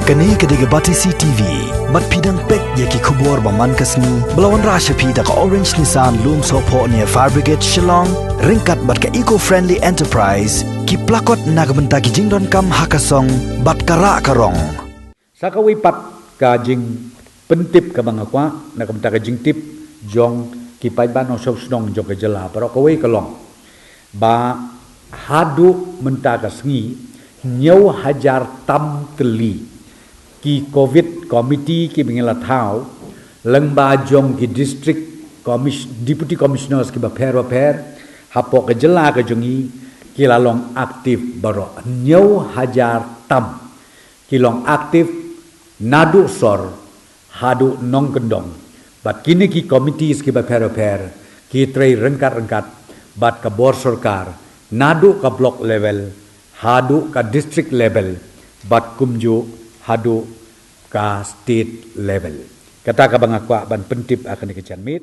Kani kediga bati CTV, mat pidang pek yaki kubur baman kasni, belawan rasha pida ka Orange Nissan Loom Sopo near Fire Brigade Shillong, ringkat bat ka eco-friendly enterprise, ki plakot nagamenta ki jingdon kam hakasong, bat kara karong. Sakawi pat ka jing pentip ka mga kwa, nagamenta ka jing tip, jong ki paiban o sobsnong jong ka jela, pero kawai kalong. Ba hadu menta ka sengi, nyau hajar tam teli, ki COVID committee ki bingela thau lengba jong ki district deputy commissioners ki baper hapo ke jela ke jongi ki lalong aktif baro nyau hajar tam ki long aktif nadu sor hadu nong kendong bat kini ki committees ki baper ki trei rengkat bat ka bor sarkar nadu ka block level hadu ka district level bat kumju hadu ka state level. Kata ka bang akwa ban pentip akan dikecan mit.